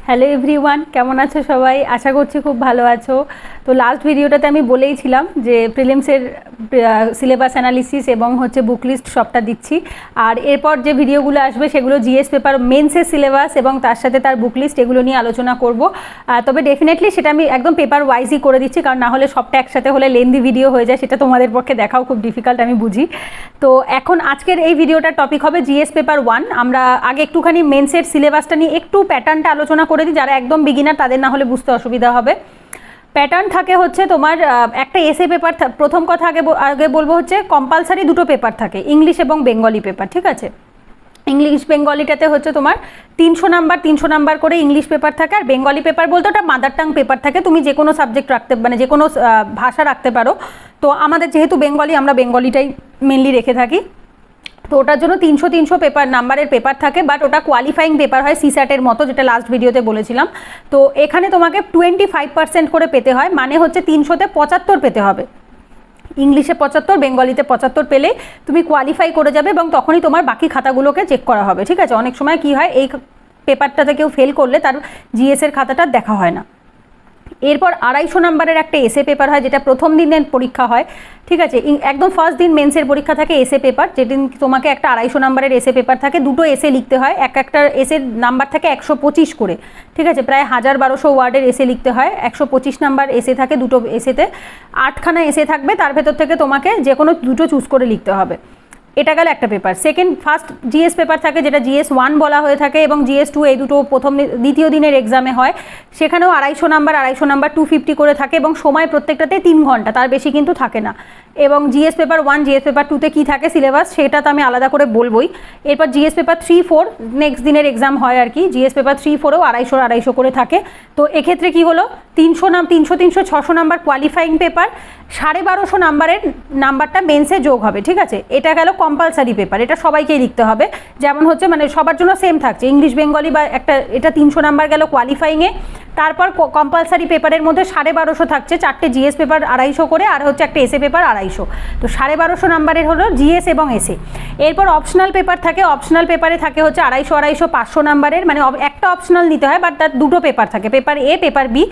Hello everyone, কেমন আছো সবাই? আশা করছি খুব ভালো আছো। তো লাস্ট ভিডিওটাতে আমি বলেইছিলাম যে প্রিলিমসের সিলেবাস অ্যানালিসিস এবং হচ্ছে বুক লিস্ট সবটা দিচ্ছি, আর এরপর যে ভিডিওগুলো আসবে সেগুলো জিএস পেপার মেন্সের সিলেবাস এবং তার সাথে তার বুক লিস্ট এগুলো নিয়ে আলোচনা করব। তবে ডেফিনেটলি সেটা আমি একদম পেপার ওয়াইজই করে দিচ্ছি, কারণ না হলে সবটা একসাথে হলে লেন্দি ভিডিও হয়ে যায়, সেটা তোমাদের পক্ষে দেখাও খুব ডিফিকাল্ট, আমি বুঝি। তো এখন আজকের এই ভিডিওটার টপিক হবে জিএস পেপার 1। আমরা আগে একটুখানি মেন্সের সিলেবাসটা নিয়ে একটু প্যাটার্নটা আলোচনা করে দিই, যারা একদম বিগিনার তাদের না হলে বুঝতে অসুবিধা হবে। প্যাটার্ন থাকে হচ্ছে তোমার একটা এসে পেপার, প্রথম কথা আগে বলবো হচ্ছে কম্পালসারি দুটো পেপার থাকে, ইংলিশ এবং বেঙ্গলি পেপার। ঠিক আছে, ইংলিশ বেঙ্গলিটাতে হচ্ছে তোমার 300 নাম্বার করে ইংলিশ পেপার থাকে, আর বেঙ্গলি পেপার বলতে ওটা মাদার টাং পেপার থাকে। তুমি যে কোনো সাবজেক্ট রাখতে, মানে যে কোনো ভাষা রাখতে পারো। তো আমাদের যেহেতু বেঙ্গলি, আমরা বেঙ্গলিটাই মেনলি রেখে থাকি। তো ওটার জন্য 300 পেপার নাম্বারের পেপার থাকে, বাট ওটা কোয়ালিফাইং পেপার হয় সিস্যাটের মতো, যেটা লাস্ট ভিডিওতে বলেছিলাম। তো এখানে তোমাকে 25% করে পেতে হয়, মানে হচ্ছে 300-তে 75 পেতে হবে। ইংলিশে 75, বেঙ্গলিতে 75 পেলে তুমি কোয়ালিফাই করে যাবে, এবং তখনই তোমার বাকি খাতাগুলোকে চেক করা হবে। ঠিক আছে, অনেক সময় কি হয়, এই পেপারটাতে কেউ ফেল করলে তার জিএসের খাতাটা দেখা হয় না। এরপর 250 নাম্বারের একটা এসে পেপার হয়, যেটা প্রথম দিনের পরীক্ষা হয়। ঠিক আছে, একদম ফার্স্ট দিন মেন্সের পরীক্ষা থাকে এসে পেপার, যেদিন তোমাকে একটা 250 নাম্বারের এসে পেপার থাকে, দুটো এসে লিখতে হয়। একটা এসের নাম্বার থাকে 125 করে। ঠিক আছে, প্রায় 1000-1200 ওয়ার্ডের এসে লিখতে হয়। 125 নাম্বার এসে থাকে দুটো এসেতে, 8খানা এসে থাকবে, তার ভেতর থেকে তোমাকে যে কোনো দুটো চুজ করে লিখতে হবে। এটা গেল একটা পেপার। ফার্স্ট জিএস পেপার থাকে, যেটা জিএস 1 বলা হয়ে থাকে, এবং জিএস 2, এই দুটো দ্বিতীয় দিনের এক্সামে হয়। সেখানেও 250 নাম্বার 250 করে থাকে, এবং সময় প্রত্যেকটাতে 3 ঘন্টা, তার বেশি কিন্তু থাকে না। এবং জিএস পেপার 1, জিএস পেপার 2-তে কী থাকে সিলেবাস, সেটা তো আমি আলাদা করে বলবোই। এরপর জিএস পেপার 3-4 নেক্সট দিনের এক্সাম হয় আর কি। জিএস পেপার 3-4-ও 250 করে থাকে। তো এক্ষেত্রে কি হলো, 300, 600 নাম্বার কোয়ালিফাইং পেপার, 1250 নাম্বারটা মেন্সে যোগ হবে। ঠিক আছে, এটা গেল কম্পালসারি পেপার, এটা সবাইকেই লিখতে হবে। যেমন হচ্ছে মানে সবার জন্য সেম থাকছে, ইংলিশ বেঙ্গলি বা একটা, এটা 300 নাম্বার গেল কোয়ালিফাইংয়ে। তারপর কম্পালসারি পেপারের মধ্যে 1250 থাকছে, 4টে জিএস পেপার 250 করে, আর হচ্ছে একটা এসে পেপার 250। তো 1250 নাম্বারের হলো জিএস এবং এসে। এরপর অপশনাল পেপার থাকে, অপশনাল পেপারে থাকে হচ্ছে 250, 500 নাম্বারের, মানে একটা অপশনাল নিতে হয়, বাট তার দুটো পেপার থাকে, পেপার এ, পেপার বি,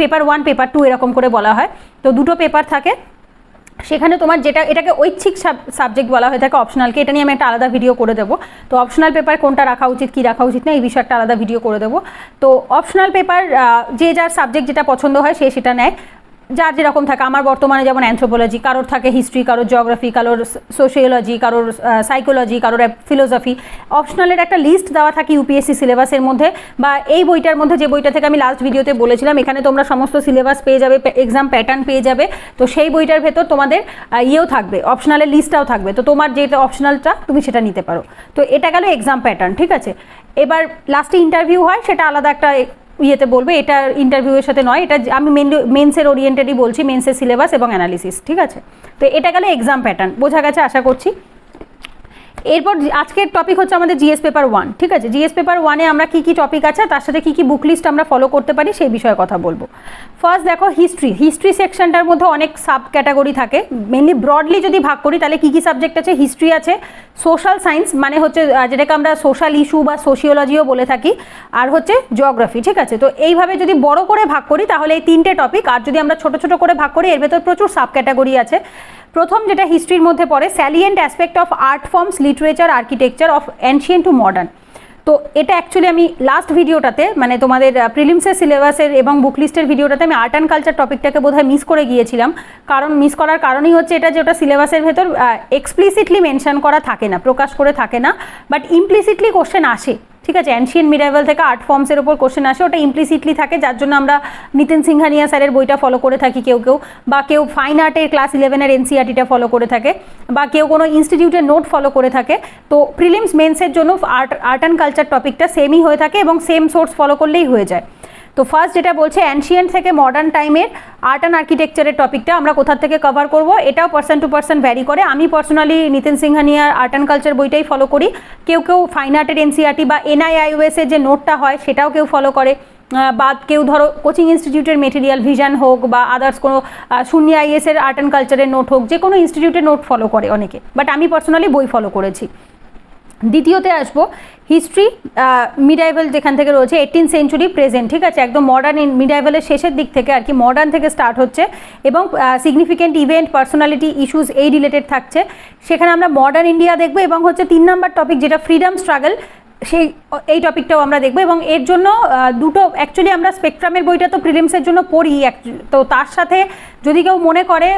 পেপার 1, পেপার 2 এরকম করে বলা হয়। তো দুটো পেপার থাকে সেখানে। তোমার যেটা, এটাকে ঐচ্ছিক সাবজেক্ট বলা হয়ে থাকে অপশনালকে, এটা নিয়ে আমি একটা আলাদা ভিডিও করে দেবো। তো অপশনাল পেপার কোনটা রাখা উচিত, কী রাখা উচিত না, এই বিষয়ে একটা আলাদা ভিডিও করে দেবো। তো অপশনাল পেপার যে যার সাবজেক্ট যেটা পছন্দ হয় সে সেটা নেয়, যার যেরকম থাকে। আমার বর্তমানে যেমন অ্যানথ্রোপোলজি, কারোর থাকে হিস্ট্রি, কারোর জিওগ্রাফি, কারোর সোশিওলজি, কারোর সাইকোলজি, কারোর ফিলোসফি। অপশনালের একটা লিস্ট দেওয়া থাকে ইউপিএসসি সিলেবাসের মধ্যে, বা এই বইটার মধ্যে, যে বইটা থেকে আমি লাস্ট ভিডিওতে বলেছিলাম, এখানে তোমরা সমস্ত সিলেবাস পেয়ে যাবে, এক্সাম প্যাটার্ন পেয়ে যাবে। তো সেই বইটার ভেতর তোমাদের ইয়েও থাকবে, অপশনালের লিস্টটাও থাকবে। তো তোমার যেটা অপশনালটা তুমি সেটা নিতে পারো। তো এটা গেল এক্সাম প্যাটার্ন। ঠিক আছে, এবার লাস্টে ইন্টারভিউ হয়, সেটা আলাদা একটা ইয়েতে বলবে, এটা ইন্টারভিউয়ের সাথে নয়, এটা আমি মেনলি মেন্সের ওরিয়েন্টেডই বলছি, মেন্সের সিলেবাস এবং অ্যানালিসিস। ঠিক আছে, তো এটা গেলে এক্সাম প্যাটার্ন, বোঝা গেছে আশা করছি। এরপর আজকের টপিক হচ্ছে আমাদের জিএস পেপার 1। ঠিক আছে, জিএস পেপার 1-এ আমরা কী কী টপিক আছে, তার সাথে কী কী বুক লিস্ট আমরা ফলো করতে পারি সেই বিষয়ে কথা বলবো। ফার্স্ট দেখো, হিস্ট্রি সেকশনটার মধ্যে অনেক সাব ক্যাটাগরি থাকে। মেনলি ব্রডলি যদি ভাগ করি তাহলে কী কী সাবজেক্ট আছে, হিস্ট্রি আছে, সোশ্যাল সায়েন্স মানে হচ্ছে যেটাকে আমরা সোশ্যাল ইস্যু বা সোশিওলজিও বলে থাকি, আর হচ্ছে জিওগ্রাফি। ঠিক আছে, তো এইভাবে যদি বড় করে ভাগ করি তাহলে এই 3টে টপিক, আর যদি আমরা ছোট ছোট করে ভাগ করি এর ভেতর প্রচুর সাব ক্যাটাগরি আছে। প্রথম যেটা হিস্ট্রির মধ্যে পড়ে, salient aspect of art forms, literature, architecture of ancient two modern. তো এটা অ্যাকচুয়ালি আমি লাস্ট ভিডিওটাতে, মানে তোমাদের প্রিলিমসের সিলেবাসের এবং বুক লিস্টের ভিডিওটাতে আমি আর্ট অ্যান্ড কালচার টপিকটাকে বোধহয় মিস করে গিয়েছিলাম। কারণ মিস করার কারণই হচ্ছে এটা, যে ওটা সিলেবাসের ভেতর এক্সপ্লিসিটলি মেনশন করা থাকে না, প্রকাশ করে থাকে না, বাট ইমপ্লিসিটলি কোশ্চেন আসে। ঠিক আছে, অ্যানশিয়েন্ট মিডাইভাল থেকে আর্ট ফর্মসের ওপর কোশ্চেন আসে, ওটা ইমপ্লিসিটলি থাকে, যার জন্য আমরা নিতিন সিংহানিয়া স্যারের বইটা ফলো করে থাকি কেউ, বা কেউ ফাইন আর্টের ক্লাস 11-এর এনসিআরটিটা ফলো করে থাকে, বা কেউ কোনো ইনস্টিটিউটের নোট ফলো করে থাকে। তো প্রিলিমস মেন্সের জন্য আর্ট অ্যান্ড কালচার টপিকটা সেমই হয়ে থাকে, এবং সেম সোর্স ফলো করলেই হয়ে যায়। তো ফার্স্ট যেটা বলছে, অ্যানশিয়েন্ট থেকে মডার্ন টাইমের আর্ট অ্যান্ড আর্কিটেকচারের টপিকটা আমরা কোথা থেকে কভার করব, এটাও পার্সন টু পার্সন ভ্যারি করে। আমি পার্সোনালি নিতিন সিংহানিয়ার আর্ট অ্যান্ড কালচার বইটাই ফলো করি, কেউ ফাইন আর্টের এনসিআরটি বা NIIOS এর যে নোটটা হয় সেটাও কেউ ফলো করে, বা কেউ ধরো কোচিং ইনস্টিটিউটের মেটেরিয়াল, ভিশন হোক বা আদার্স কোনো শূন্য IAS এর আর্ট অ্যান্ড কালচারের নোট হোক, যে কোনো ইনস্টিটিউটের নোট ফলো করে অনেকে, বাট আমি পার্সোনালি বই ফলো করেছি। দ্বিতীয়তে আসবো হিস্ট্রি মিডাইভাল যেখান থেকে রয়েছে 18th সেঞ্চুরি প্রেজেন্ট, ঠিক আছে, একদম মডার্ন মিডাইভালের শেষের দিক থেকে আর কি, মডার্ন থেকে স্টার্ট হচ্ছে এবং সিগনিফিকেন্ট ইভেন্ট, পার্সোনালিটি, ইস্যুস এই রিলেটেড থাকছে। সেখানে আমরা মডার্ন ইন্ডিয়া দেখবো এবং হচ্ছে 3 নম্বর টপিক যেটা ফ্রিডম স্ট্রাগল, এই টপিকটাও আমরা দেখবো। এবং এর জন্য দুটো অ্যাকচুয়ালি আমরা স্পেকট্রামের বইটা তো প্রিলিমসের জন্য পড়ি, তো তার সাথে যদি কেউ মনে করে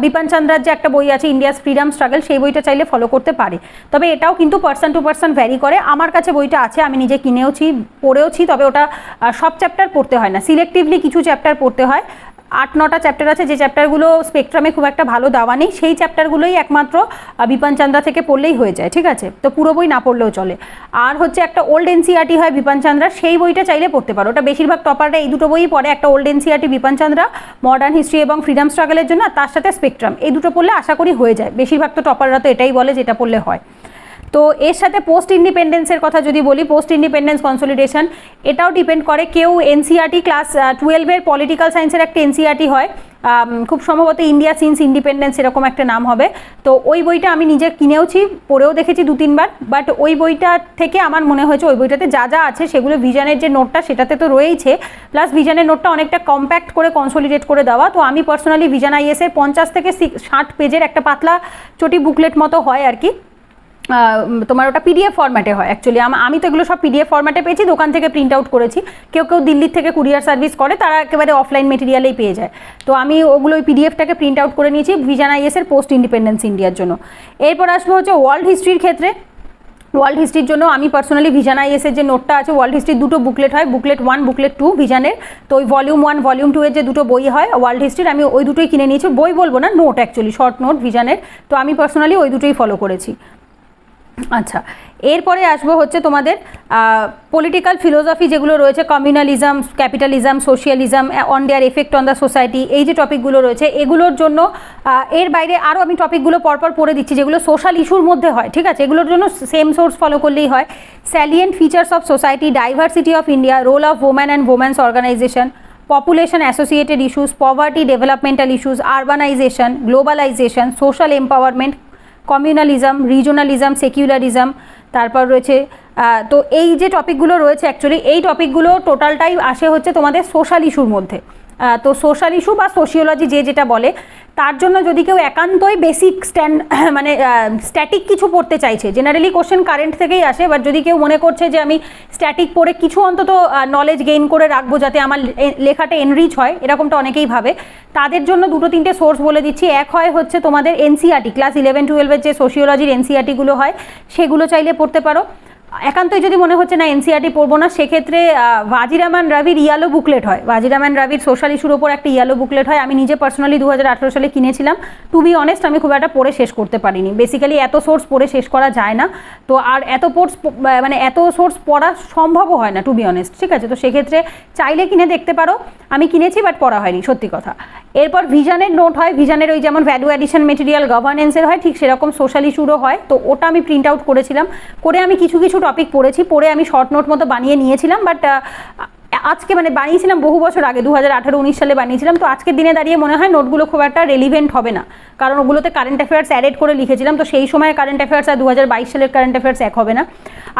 বিপান চন্দ্রার যে একটা বই আছে ইন্ডিয়াস ফ্রিডম স্ট্রাগল, সেই বইটা চাইলে ফলো করতে পারে। তবে এটাও কিন্তু পার্সন টু পার্সন ভ্যারি করে। আমার কাছে বইটা আছে, আমি নিজে কিনেওছি, পড়েওছি, তবে ওটা সব চ্যাপ্টার পড়তে হয় না, সিলেক্টিভলি কিছু চ্যাপ্টার পড়তে হয়। 8-9টা চ্যাপ্টার আছে, যে চ্যাপ্টারগুলো স্পেকট্রামে খুব একটা ভালো দেওয়া নেই, সেই চ্যাপ্টারগুলোই একমাত্র বিপান চন্দ্রা থেকে পড়লেই হয়ে যায়, ঠিক আছে, তো পুরো বই না পড়লেও চলে। আর হচ্ছে একটা ওল্ড এনসিইআরটি হয় বিপান চন্দ্রা, সেই বইটা চাইলে পড়তে পারো, ওটা বেশিরভাগ টপাররা এই দুটো বই পড়ে, একটা old NCERT Bipan Chandra modern history এবং ফ্রিডম স্ট্রাগলের জন্য, আর তার সাথে স্পেকট্রাম, এই দুটো পড়লে আশা করি হয়ে যায়। বেশিরভাগ তো টপাররা তো এটাই বলে যেটা পড়লে হয়। তো এর সাথে পোস্ট ইন্ডিপেন্ডেন্সের কথা যদি বলি, পোস্ট ইন্ডিপেন্ডেন্স কনসলিডেশন, এটাও ডিপেন্ড করে, কেউ এনসিইআরটি ক্লাস 12-এর পলিটিক্যাল সায়েন্সের একটা এনসিইআরটি হয়, খুব সম্ভবত ইন্ডিয়া সিন্স ইন্ডিপেন্ডেন্স এরকম একটা নাম হবে। তো ওই বইটা আমি নিজে কিনেওছি, পড়েও দেখেছি 2-3 বার, বাট ওই বইটা থেকে আমার মনে হয়েছে ওই বইটাতে যা যা আছে সেগুলো ভিশনের যে নোটটা সেটাতে তো রয়েইছে, প্লাস ভিশনের নোটটা অনেকটা কম্প্যাক্ট করে কনসলিডেট করে দেওয়া। তো আমি পার্সোনালি ভিশন আইএস এর 50 থেকে 60 পেজের একটা পাতলা চটি বুকলেট মতো হয় আর কি, তোমার ওটা পিডিএফ ফরম্যাটে হয় অ্যাকচুয়ালি। আমি তো এগুলো সব পিডিএফ ফরম্যাটে পেয়েছি, দোকান থেকে প্রিন্ট আউট করেছি, কেউ কেউ দিল্লির থেকে কুরিয়ার সার্ভিস করে, তারা একেবারে অফলাইন মেটেরিয়ালেই পেয়ে যায়। তো আমি ওগুলো ওই পিডিএফটাকে প্রিন্ট আউট করে নিয়েছি ভিশন আইএস এর পোস্ট ইন্ডিপেন্ডেন্স ইন্ডিয়ার জন্য। এরপর আসবো হচ্ছে ওয়ার্ল্ড হিস্ট্রির ক্ষেত্রে। ওয়ার্ল্ড হিস্ট্রির জন্য আমি পার্সোনালি ভিশন আইএস এর যে নোটটা আছে, ওয়ার্ল্ড হিস্ট্রির দুটো বুকলেট হয়, বুকলেট 1 বুকলেট 2 ভিশনের, তো ওই ভলিউম 1 ভলিউম 2 এর যে দুটো বই হয় ওয়ার্ল্ড হিস্ট্রির, আমি ওই দুটোই কিনে নিয়েছি, বই বলবো না, নোট অ্যাকচুয়ালি, শর্ট নোট ভিশনের। তো আমি পার্সোনালি ওই দুটোই ফলো করেছি। আচ্ছা, এরপরে আসবো হচ্ছে তোমাদের পলিটিক্যাল ফিলোসফি যেগুলো রয়েছে, communalism, capitalism, socialism, on their effect on the society, এই যে টপিকগুলো রয়েছে এগুলোর জন্য এর বাইরে আরও আমি টপিকগুলো পরপর পড়ে দিচ্ছি যেগুলো সোশ্যাল ইস্যুর মধ্যে হয়, ঠিক আছে, এগুলোর জন্য সেম সোর্স ফলো করলেই হয়। Salient features of society, diversity of India, role of woman and women's organisation, population associated issues, poverty, developmental issues, urbanization, globalization, social empowerment, communalism, regionalism, secularism, তারপর রয়েছে তো এই যে টপিকগুলো রয়েছে অ্যাকচুয়ালি এই টপিকগুলো টোটালটাই আসে হচ্ছে তোমাদের সোশ্যাল ইস্যুর মধ্যে। তো সোশ্যাল ইস্যু বা সোশিওলজি যে যেটা বলে, তার জন্য যদি কেউ একান্তই বেসিক মানে স্ট্যাটিক কিছু পড়তে চাইছে, জেনারেলি কোশ্চেন কারেন্ট থেকেই আসে, বাট যদি কেউ মনে করছে যে আমি স্ট্যাটিক পড়ে কিছু অন্তত নলেজ গেইন করে রাখবো যাতে আমার লেখাটা এনরিচ হয়, এরকমটা অনেকেই ভাবে, তাদের জন্য 2-3টে সোর্স বলে দিচ্ছি। এক হয় হচ্ছে তোমাদের এনসিইআরটি ক্লাস 11-12-এর যে সোশিওলজির এনসিইআরটিগুলো হয় সেগুলো চাইলে পড়তে পারো। একান্তই যদি মনে হচ্ছে না এনসিইআরটি পড়বো না, সেক্ষেত্রে ভাজিরামান রাভির ইয়ালো বুকলেট হয়, ভাজিরামান রাভির সোশ্যাল ইস্যুর ওপর একটা ইয়ালো বুকলেট হয়, আমি নিজে পার্সোনালি 2018 সালে কিনেছিলাম। টু বি অনেস্ট আমি খুব একটা পড়ে শেষ করতে পারিনি, বেসিক্যালি এত সোর্স পড়ে শেষ করা যায় না, তো আর এত সোর্স পড়া সম্ভবও হয় না টু বি অনেস্ট, ঠিক আছে, তো সেক্ষেত্রে চাইলে কিনে দেখতে পারো। আমি কিনেছি বাট পড়া হয়নি সত্যি কথা। এরপর ভিশনের নোট হয়, ভিশনের ওই যেমন ভ্যালু অ্যাডিশন, মেটেরিয়াল গভর্নেন্সের হয়, ঠিক সেরকম সোশ্যাল ইস্যুরও হয়, তো ওটা আমি প্রিন্ট আউট করেছিলাম, করে আমি কিছু কিছু টপিক পড়েছি, পড়ে আমি শর্ট নোট মতো বানিয়ে নিয়েছিলাম, বাট আজকে মানে বানিয়েছিলাম বহু বছর আগে 2018-19 সালে বানিয়েছিলাম, তো আজকের দিনে দাঁড়িয়ে মনে হয় নোটগুলো খুব একটা রেলিভেন্ট হবে না, কারণ ওগুলোতে কারেন্ট অ্যাফেয়ার্স অ্যাডেড করে লিখেছিলাম, তো সেই সময় কারেন্ট অ্যাফেয়ার্স আর 2022 সালের কারেন্ট অ্যাফেয়ার্স এক হবে না।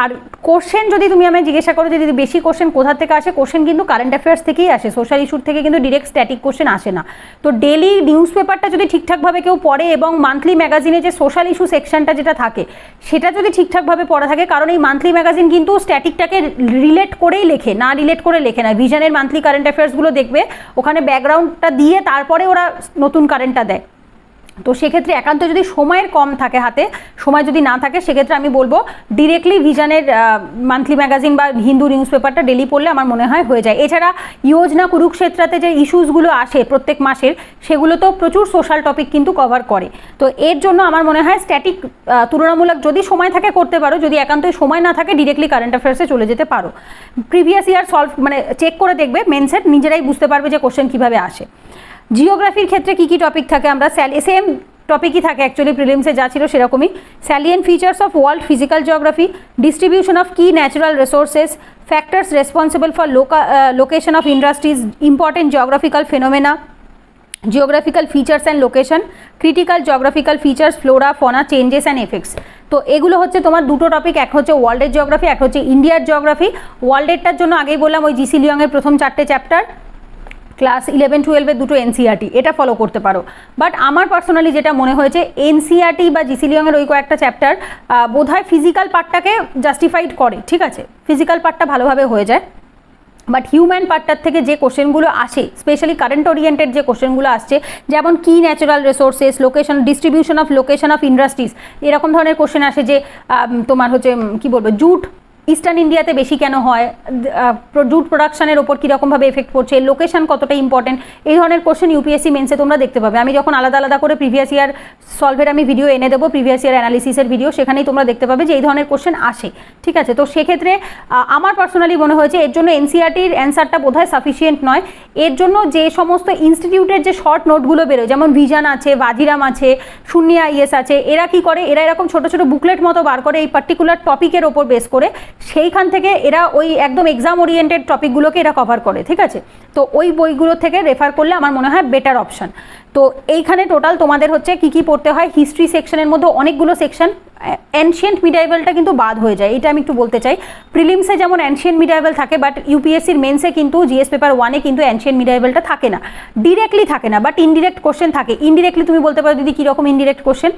আর কোশ্চেন যদি তুমি আমায় জিজ্ঞাসা করো যে যদি বেশি কোশ্চেন কোথা থেকে আসে, কোশ্চেন কিন্তু কারেন্ট অ্যাফেয়ার্স থেকেই আসে, সোশ্যাল ইস্যুর থেকে কিন্তু ডিরেক্ট স্ট্যাটিক কোশ্চেন আসে না। তো ডেলি নিউজ পেপারটা যদি ঠিকঠাকভাবে কেউ পড়ে এবং মান্থলি ম্যাগাজিনে যে সোশ্যাল ইস্যু সেকশনটা যেটা থাকে সেটা যদি ঠিকঠাকভাবে পড়া থাকে, কারণ এই মান্থলি ম্যাগাজিন কিন্তু স্ট্যাটিকটাকে রিলেট করেই লেখে, না রিলেট করে লেখে না। ভিশনের মান্থলি কারেন্ট অ্যাফেয়ার্সগুলো দেখবে ওখানে ব্যাকগ্রাউন্ডটা দিয়ে তারপরে ওরা নতুন কারেন্টটা দেয়। তো সেক্ষেত্রে একান্ত যদি সময়ের কম থাকে, হাতে সময় যদি না থাকে, সেক্ষেত্রে আমি বলবো ডিরেক্টলি ভিশনের মান্থলি ম্যাগাজিন বা হিন্দু নিউজ পেপারটা ডেলি পড়লে আমার মনে হয় হয়ে যায়। এছাড়া যোজনা কুরুক্ষেত্রাতে যে ইস্যুসগুলো আসে প্রত্যেক মাসের, সেগুলো তো প্রচুর সোশ্যাল টপিক কিন্তু কভার করে, তো এর জন্য আমার মনে হয় স্ট্যাটিক তুলনামূলক যদি সময় থাকে করতে পারো, যদি একান্তই সময় না থাকে ডিরেক্টলি কারেন্ট অ্যাফেয়ার্সে চলে যেতে পারো। প্রিভিয়াস ইয়ার মানে চেক করে দেখবে মেনসেট, নিজেরাই বুঝতে পারবে যে কোশ্চেন কীভাবে আসে। জিওগ্রাফির ক্ষেত্রে কী কী টপিক থাকে, আমরা সেম টপিকই থাকে অ্যাকচুয়ালি প্রিলিমসে যা ছিল সেরকমই। Salient features of world physical geography, distribution of কি natural resources, factors responsible for location of industries, important geographical phenomena, geographical features and location, critical geographical features, flora fauna, changes and effects. তো এগুলো হচ্ছে তোমার দুটো topic, এক হচ্ছে ওয়ার্ল্ডের geography, এক হচ্ছে ইন্ডিয়ার জিওগ্রাফি। ওয়ার্ল্ডেরটার জন্য আগেই বললাম ওই জিসি লিয়ংয়ের প্রথম 4টে চ্যাপ্টার, ক্লাস 11-12-এর দুটো এনসিআরটি, এটা ফলো করতে পারো। বাট আমার পার্সোনালি যেটা মনে হয়েছে এনসিআরটি বা জিসি লিয়ংয়ের ওই কয়েকটা চ্যাপ্টার বোধহয় ফিজিক্যাল পার্টটাকে জাস্টিফাইড করে, ঠিক আছে, ফিজিক্যাল পার্টটা ভালোভাবে হয়ে যায়, বাট হিউম্যান পার্টটার থেকে যে কোশ্চেনগুলো আসে, স্পেশালি কারেন্ট ওরিয়েন্টেড যে কোশ্চেনগুলো আসছে, যেমন কি natural resources, location, distribution of industries, এরকম ধরনের কোশ্চেন আসে যে তোমার হচ্ছে কি বলবো, জুট ইস্টার্ন ইন্ডিয়াতে বেশি কেন হয়, জুট প্রোডাকশনের ওপর কীরকমভাবে এফেক্ট পড়ছে, লোকেশন কতটা ইম্পর্টেন্ট, এই ধরনের কোশ্চেন ইউপিএসসি মেন্সে তোমরা দেখতে পাবে। আমি যখন আলাদা আলাদা করে প্রিভিয়াস ইয়ার সলভের আমি ভিডিও এনে দেবো, প্রিভিয়াস ইয়ার অ্যানালিসিসের ভিডিও, সেখানেই তোমরা দেখতে পাবে যে এই ধরনের কোশ্চেন আসে, ঠিক আছে। তো সেক্ষেত্রে আমার পার্সোনালি মনে হয়েছে এর জন্য এনসিআরটির অ্যান্সারটা বোধহয় সাফিসিয়েন্ট নয়। এর জন্য যে সমস্ত ইনস্টিটিউটের যে শর্ট নোটগুলো বেরোয়, যেমন ভিজান আছে, ভাজিরাম আছে, শূন্য আইএস আছে, এরা কি করে, এরা এরকম ছোটো ছোটো বুকলেট মতো বার করে এই পার্টিকুলার টপিকের ওপর বেস করে, সেইখান থেকে এরা ওই একদম এক্সাম ওরিয়েন্টেড টপিকগুলোকে এরা কভার করে, ঠিক আছে। তো ওই বইগুলো থেকে রেফার করলে আমার মনে হয় বেটার অপশান। তো এইখানে টোটাল তোমাদের হচ্ছে কি কি পড়তে হয়, হিস্ট্রি সেকশনের মধ্যে অনেকগুলো সেকশন, অ্যানশিয়েন্ট মিডাইভেলটা কিন্তু বাদ হয়ে যায়, এটা আমি একটু বলতে চাই। প্রিলিমসে যেমন অ্যানশিয়েন্ট মিডাইভেল থাকে, বাট ইউপিএসসির মেন্সে কিন্তু জিএস পেপার 1-এ কিন্তু অ্যানশিয়েন্ট মিডাইভেলটা থাকে না, ডিরেক্টলি থাকে না, বাট ইনডিরেক্ট কোশ্চেন থাকে। ইনডিরেক্টলি তুমি বলতে পারো দিদি কীরকম ইনডিরেক্ট কোশ্চেন,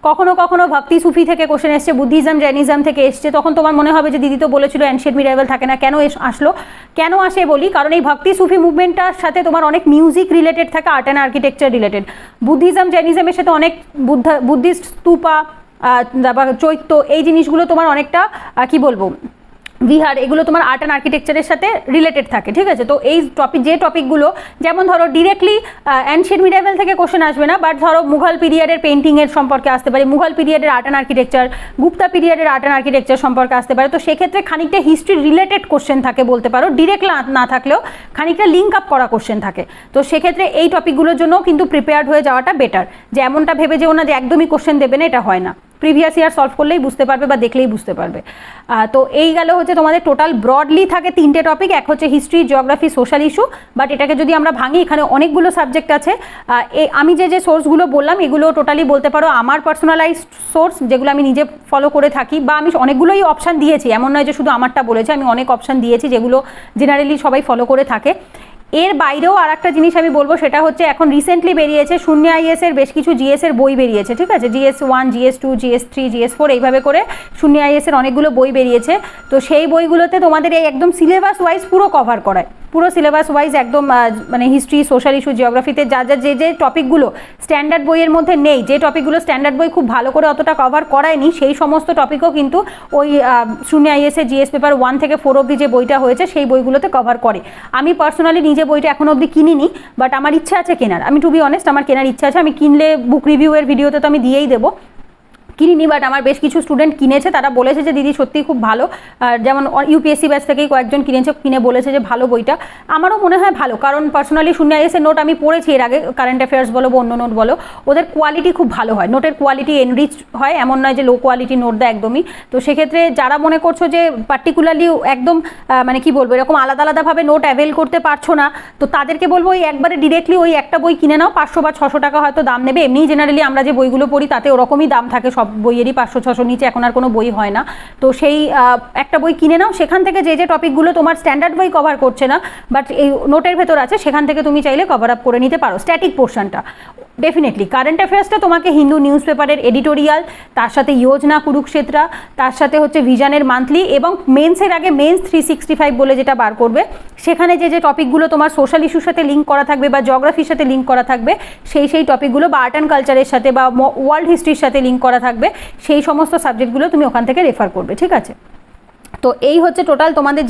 কখনো কখনো ভক্তি সুফি থেকে কোশ্চেন এসছে, বুদ্ধিজম জৈনিজম থেকে এসছে, তখন তোমার মনে হবে যে দিদি তো বলেছিল অ্যানশিয়েন্ট মিডাইভেল থাকে না, কেন আসলো, কেন আসে বলি, কারণ এই ভক্তি সুফি মুভমেন্টটার সাথে তোমার অনেক মিউজিক রিলেটেড থাকে, art and architecture related. Buddhism জৈনিজমের সাথে অনেক বুদ্ধিস্ট স্তূপা, তারপর চৈত্য, এই জিনিসগুলো তোমার অনেকটা কি বলবো, বিহার, এগুলো তোমার আর্ট অ্যান্ড আর্কিটেকচারের সাথে রিলেটেড থাকে, ঠিক আছে। তো এই টপিকগুলো যেমন ধরো ডিরেক্টলি অ্যানশিয়েন্ট মিডাইভেল থেকে কোশ্চেন আসবে না, বাট ধরো মুঘল পিরিয়ডের পেন্টিংয়ের সম্পর্কে আসতে পারে, মুঘল পিরিয়ডের আর্ট অ্যান্ড আর্কিটেকচার, গুপ্তা পিরিয়ডের আর্ট অ্যান্ড আর্কিটেকচার সম্পর্কে আসতে পারে। তো সেক্ষেত্রে খানিকটা হিস্ট্রি রিলেটেড কোশ্চেন থাকে বলতে পারো, ডিরেক্ট না থাকলেও খানিকটা লিঙ্ক আপ করা কোশ্চেন থাকে। তো সেক্ষেত্রে এই টপিকগুলোর জন্য কিন্তু প্রিপেয়ার্ড হয়ে যাওয়াটা বেটার, যে এমনটা ভেবে যেও না যে একদমই কোশ্চেন দেবে না, এটা হয় না, প্রিভিয়াস ইয়ার সলভ করলেই বুঝতে পারবে বা দেখলেই বুঝতে পারবে। তো এই গেল হচ্ছে তোমাদের টোটাল ব্রডলি থাকে 3টে টপিক, এক হচ্ছে history, geography, social issue, but এটাকে যদি আমরা ভাঙি এখানে অনেকগুলো সাবজেক্ট আছে। আমি যে সোর্সগুলো বললাম এগুলো টোটালি বলতে পারো আমার পার্সোনালাইজড সোর্স, যেগুলো আমি নিজে ফলো করে থাকি, বা আমি অনেকগুলোই অপশান দিয়েছি, এমন নয় যে শুধু আমারটা বলেছে, আমি অনেক অপশান দিয়েছি যেগুলো জেনারেলি সবাই ফলো করে থাকে। এর বাইরেও আর একটা জিনিস আমি বলবো, সেটা হচ্ছে এখন রিসেন্টলি বেরিয়েছে শূন্য আইএস এর বেশ কিছু জিএস এর বই বেরিয়েছে, ঠিক আছে, GS1, GS2, GS3, GS4, এইভাবে করে শূন্য আইএস এর অনেকগুলো বই বেরিয়েছে। তো সেই বইগুলোতে তোমাদের এই একদম সিলেবাস ওয়াইজ পুরো কভার করায়, পুরো সিলেবাস ওয়াইজ একদম মানে হিস্ট্রি, সোশ্যাল ইস্যু, জিওগ্রাফিতে যা যে টপিকগুলো স্ট্যান্ডার্ড বইয়ের মধ্যে নেই, যে টপিকগুলো স্ট্যান্ডার্ড বই খুব ভালো করে অতটা কভার করায়নি, সেই সমস্ত টপিকও কিন্তু ওই শূন্য আইএস এর জিএস পেপার 1 থেকে 4 অবধি যে বইটা হয়েছে সেই বইগুলোতে কভার করে। আমি পার্সোনালি নিজে বইটা এখনো অবধি কিনিনি, বাট আমার ইচ্ছা আছে কেনার, আমি টু বি অনেস্ট আমার কেনার ইচ্ছা আছে, আমি কিনলে বুক রিভিউয়ের ভিডিওতে তো আমি দিয়েই দেবো, কিনিনি, বাট আমার বেশ কিছু স্টুডেন্ট কিনেছে, তারা বলেছে যে দিদি সত্যিই খুব ভালো, যেমন ইউপিএসসি ব্যাচ থেকেই কয়েকজন কিনে বলেছে যে ভালো বইটা। আমারও মনে হয় ভালো, কারণ পার্সোনালি শূন্য আইএসের নোট আমি পড়েছি এর আগে, কারেন্ট অ্যাফেয়ার্স বলো বা অন্য নোট বলো, ওদের কোয়ালিটি খুব ভালো হয়, নোটের কোয়ালিটি এনরিচ হয়, এমন নয় যে লো কোয়ালিটি নোট দেয় একদমই। তো সেক্ষেত্রে যারা মনে করছো যে পার্টিকুলারলি একদম মানে কি বলবো এরকম আলাদা আলাদাভাবে নোট অ্যাভেল করতে পারছো না, তো তাদেরকে বলবো ওই একবারে ডিরেক্টলি ওই একটা বই কিনে নাও, 500 বা 600 টাকা হয়তো দাম নেবে, এমনি জেনারেলি আমরা যে বইগুলো পড়ি তাতে ওরকমই দাম থাকে, সব বইয়েরই 500-600 নিচে এখন আর কোনো বই হয় না। তো সেই একটা বই কিনে নাও, সেখান থেকে যে টপিকগুলো তোমার স্ট্যান্ডার্ড বই কভার করছে না বাট এই নোটের ভেতর আছে, সেখান থেকে তুমি চাইলে কভার আপ করে নিতে পারো স্ট্যাটিক পোর্শনটা। ডেফিনেটলি কারেন্ট অ্যাফেয়ার্সটা তোমাকে হিন্দু নিউজ পেপারের এডিটোরিয়াল, তার সাথে যোজনা কুরুক্ষেত্রা, তার সাথে হচ্ছে ভিশনের মান্থলি, এবং মেন্সের আগে মেন্স 365 বলে যেটা বার করবে, সেখানে যে টপিকগুলো তোমার সোশ্যাল ইস্যুর সাথে লিঙ্ক করা থাকবে বা জিওগ্রাফির সাথে লিঙ্ক করা থাকবে, সেই টপিকগুলো বা আর্ট অ্যান্ড কালচারের সাথে বা ওয়ার্ল্ড হিস্ট্রির সাথে লিঙ্ক করা থাকবে, সেই সমস্ত সাবজেক্টগুলো তুমি ওখান থেকে রেফার করবে, ঠিক আছে। তো এই হচ্ছে টোটাল তোমাদের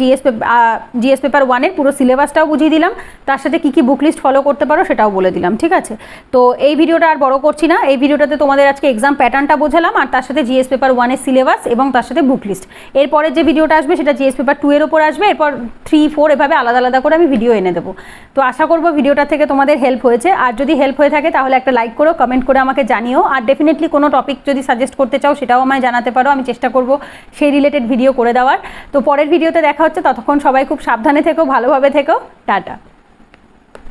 জিএস পেপার 1-এর পুরো সিলেবাসটাও বুঝিয়ে দিলাম, তার সাথে কী বুক লিস্ট ফলো করতে পারো সেটাও বলে দিলাম, ঠিক আছে। তো এই ভিডিওটা আর বড় করছি না, এই ভিডিওটাতে তোমাদের আজকে এক্সাম প্যাটার্নটা বোঝালাম, আর তার সাথে জিএস পেপার 1-এর সিলেবাস এবং তার সাথে বুক লিস্ট। এরপরে যে ভিডিওটা আসবে সেটা জিএস পেপার 2-এর ওপর আসবে, এরপর 3, 4 এভাবে আলাদা আলাদা করে আমি ভিডিও এনে দেবো। তো আশা করবো ভিডিওটা থেকে তোমাদের হেল্প হয়েছে, আর যদি হেল্প হয়ে থাকে তাহলে একটা লাইক করো, কমেন্ট করে আমাকে জানিও, আর ডেফিনেটলি কোনো টপিক যদি সাজেস্ট করতে চাও সেটাও আমায় জানাতে পারো, আমি চেষ্টা করবো সেই রিলেটেড ভিডিও করে দেওয়ার। তো পরের ভিডিওতে দেখা হচ্ছে, ততক্ষণ সবাই খুব সাবধানে থেকো, ভালোভাবে থেকো, টাটা।